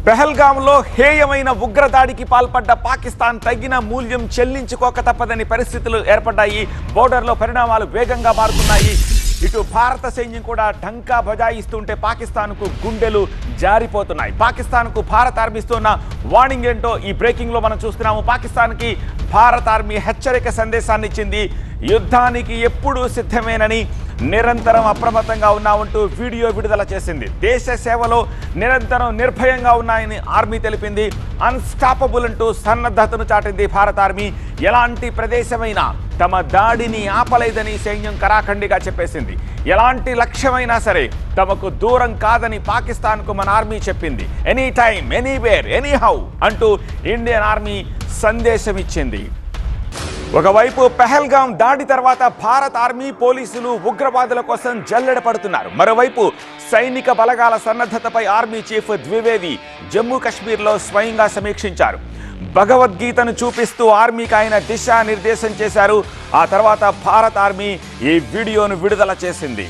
పెహల్గాంలో హేయమైన ఉగ్రదాడికి పాల్పడ్డ పాకిస్తాన్ తగిన మూల్యం చెల్లించుకోక తప్పదని పరిస్థితులు ఏర్పడ్డాయి. బోర్డర్లో పరిణామాలు వేగంగా మారుతున్నాయి. ఇటు భారత సైన్యం కూడా ఢంకా బజాయిస్తుంటే పాకిస్తాన్కు గుండెలు జారిపోతున్నాయి. పాకిస్తాన్కు భారత్ ఆర్మీ ఇస్తున్న వార్నింగ్ ఏంటో ఈ బ్రేకింగ్లో మనం చూస్తున్నాము. పాకిస్తాన్కి భారత ఆర్మీ హెచ్చరిక సందేశాన్ని ఇచ్చింది. యుద్ధానికి ఎప్పుడూ సిద్ధమేనని, నిరంతరం అప్రమత్తంగా ఉన్నామంటూ వీడియో విడుదల చేసింది. దేశ సేవలో నిరంతరం నిర్భయంగా ఉన్నాయని ఆర్మీ తెలిపింది. అన్స్టాపబుల్ అంటూ సన్నద్ధతను చాటింది భారత ఆర్మీ. ఎలాంటి ప్రదేశమైనా తమ దాడిని ఆపలేదని సైన్యం కరాఖండిగా చెప్పేసింది. ఎలాంటి లక్ష్యమైనా సరే తమకు దూరం కాదని పాకిస్తాన్కు మన ఆర్మీ చెప్పింది. ఎనీ టైమ్, ఎనీవేర్, ఎనీహౌ అంటూ ఇండియన్ ఆర్మీ సందేశం ఇచ్చింది. ఒకవైపు పెహల్గాం దాడి తర్వాత భారత ఆర్మీ, పోలీసులు ఉగ్రవాదుల కోసం జల్లెడ పడుతున్నారు. మరోవైపు సైనిక బలగాల సన్నద్ధతపై ఆర్మీ చీఫ్ ద్వివేది జమ్మూ కాశ్మీర్లో స్వయంగా సమీక్షించారు. భగవద్గీతను చూపిస్తూ ఆర్మీకి ఆయన దిశానిర్దేశం చేశారు. ఆ తర్వాత భారత ఆర్మీ ఈ వీడియోను విడుదల చేసింది.